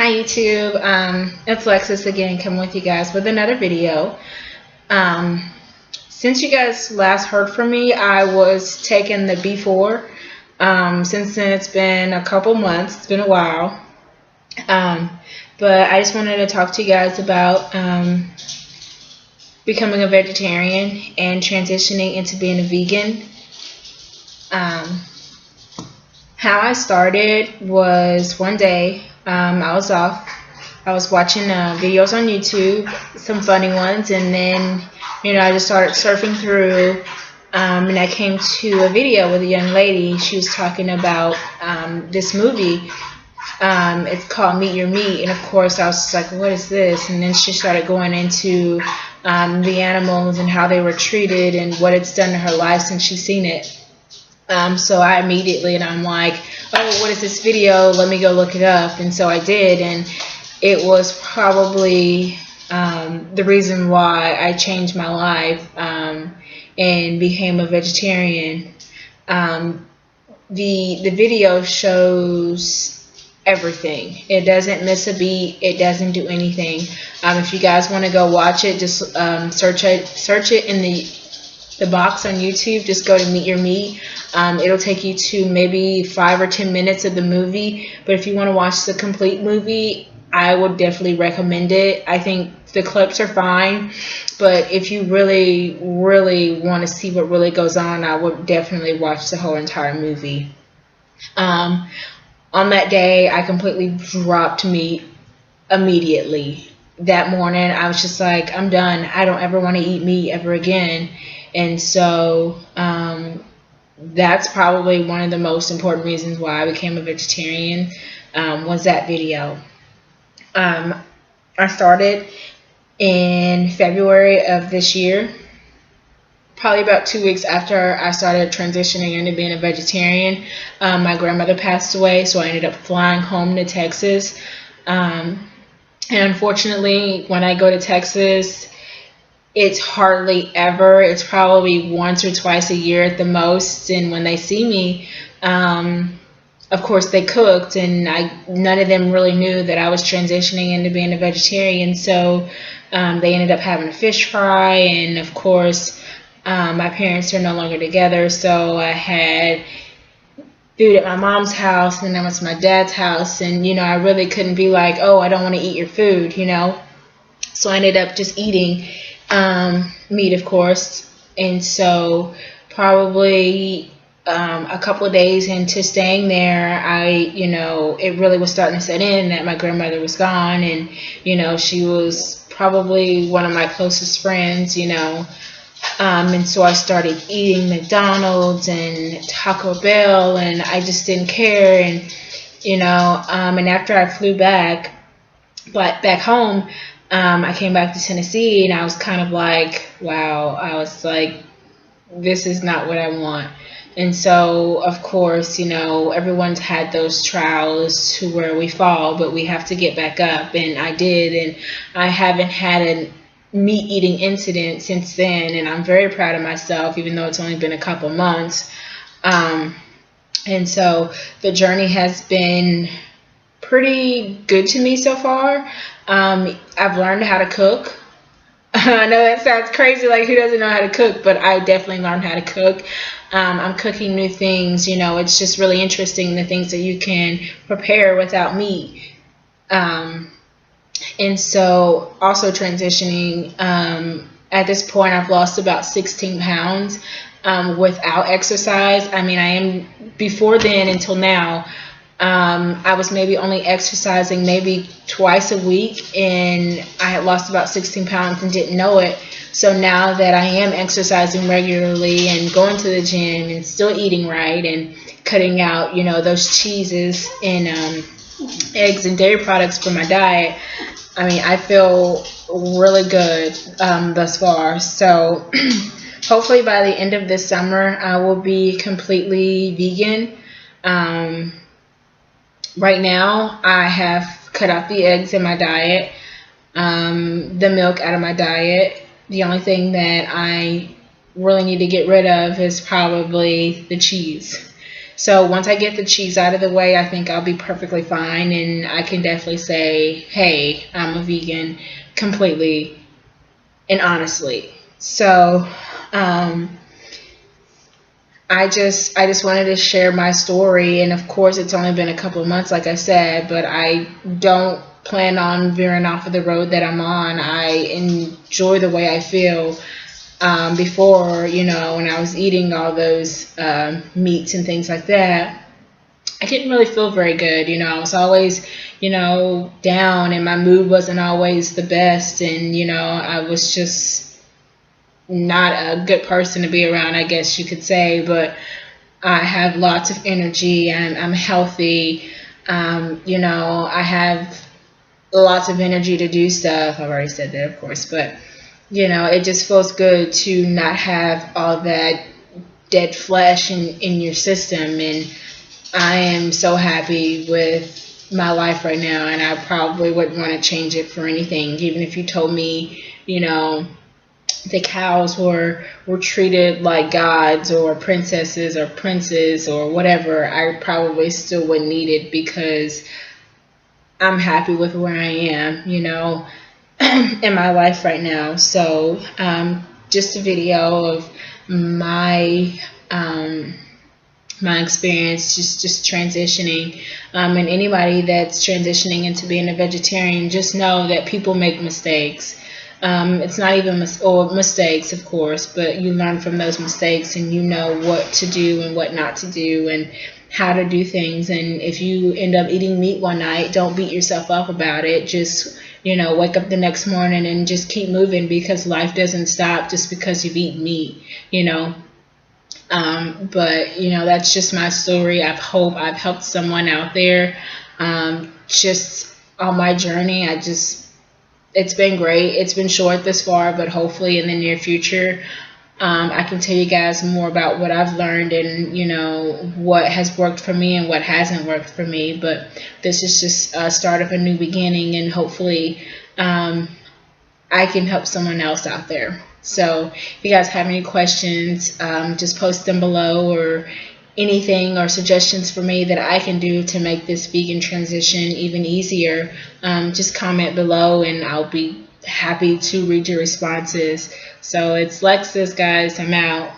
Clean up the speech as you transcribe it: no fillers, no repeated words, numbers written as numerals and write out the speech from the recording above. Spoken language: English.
Hi YouTube, it's Lexus again, coming with you guys with another video. Um, since you guys last heard from me, I was taking the B4. Since then it's been a couple months, it's been a while. But I just wanted to talk to you guys about becoming a vegetarian and transitioning into being a vegan. How I started was one day, I was off. I was watching videos on YouTube, some funny ones, and then, I just started surfing through, and I came to a video with a young lady. She was talking about this movie. It's called Meet Your Meat, and of course I was just like, what is this? And then she started going into the animals and how they were treated and what it's done to her life since she's seen it. So I immediately, and I'm like, oh, what is this video? Let me go look it up. And so I did, and it was probably the reason why I changed my life and became a vegetarian. The video shows everything. It doesn't miss a beat. It doesn't do anything. If you guys want to go watch it, just search it in the box on YouTube. Just go to Meet Your Meat. It'll take you to maybe 5 or 10 minutes of the movie. But if you want to watch the complete movie, I would definitely recommend it. I think the clips are fine, but if you really, really want to see what really goes on, I would definitely watch the whole entire movie. On that day, I completely dropped meat immediately. That morning, I was just like, I'm done. I don't ever want to eat meat ever again. And so that's probably one of the most important reasons why I became a vegetarian, was that video. I started in February of this year, probably about 2 weeks after I started transitioning into being a vegetarian. My grandmother passed away, so I ended up flying home to Texas. And unfortunately, when I go to Texas, it's hardly ever. It's probably once or twice a year at the most. And when they see me, of course they cooked, and none of them really knew that I was transitioning into being a vegetarian. So they ended up having a fish fry, and of course my parents are no longer together, so I had food at my mom's house, and then I went to my dad's house, and I really couldn't be like, oh, I don't want to eat your food, So I ended up just eating meat, of course. And so probably a couple of days into staying there, it really was starting to set in that my grandmother was gone, and she was probably one of my closest friends, and so I started eating McDonald's and Taco Bell, and I just didn't care. And and after I flew back home, I came back to Tennessee, and I was kind of like, wow, I was like, this is not what I want. And so, of course, everyone's had those trials to where we fall, but we have to get back up, and I did, and I haven't had a meat eating incident since then, and I'm very proud of myself, even though it's only been a couple months. And so the journey has been pretty good to me so far. I've learned how to cook. I know that sounds crazy, like who doesn't know how to cook, but I definitely learned how to cook. I'm cooking new things, it's just really interesting, the things that you can prepare without meat. And so also transitioning, at this point I've lost about 16 pounds without exercise. I am, before then until now, I was maybe only exercising maybe twice a week, and I had lost about 16 pounds and didn't know it. So now that I am exercising regularly and going to the gym and still eating right and cutting out, those cheeses and eggs and dairy products from my diet, I feel really good thus far. So hopefully by the end of this summer, I will be completely vegan. Right now, I have cut out the eggs in my diet, the milk out of my diet. The only thing that I really need to get rid of is probably the cheese. So once I get the cheese out of the way, I think I'll be perfectly fine, and I can definitely say, hey, I'm a vegan completely and honestly. So I just wanted to share my story, and of course it's only been a couple of months, like I said, but I don't plan on veering off of the road that I'm on. I enjoy the way I feel. Before, when I was eating all those meats and things like that, I didn't really feel very good. I was always, down, and my mood wasn't always the best, and I was just not a good person to be around, I guess you could say. But I have lots of energy, and I'm healthy. I have lots of energy to do stuff. I've already said that, of course, but it just feels good to not have all that dead flesh in your system. And I am so happy with my life right now, and I probably wouldn't want to change it for anything. Even if you told me, the cows were treated like gods or princesses or princes or whatever, I probably still wouldn't need it, because I'm happy with where I am, in my life right now. So just a video of my my experience just transitioning, and anybody that's transitioning into being a vegetarian, just know that people make mistakes. It's not even mistakes, of course, but you learn from those mistakes, and you know what to do and what not to do, and how to do things. And if you end up eating meat one night, don't beat yourself up about it. Just wake up the next morning and just keep moving, because life doesn't stop just because you've eaten meat. But that's just my story. I hope I've helped someone out there. Just on my journey, it's been great. It's been short this far, but hopefully in the near future, I can tell you guys more about what I've learned, and what has worked for me and what hasn't worked for me. But this is just a start of a new beginning, and hopefully I can help someone else out there. So if you guys have any questions, just post them below, or anything or suggestions for me that I can do to make this vegan transition even easier, just comment below, and I'll be happy to read your responses. So it's Lexus, guys. I'm out.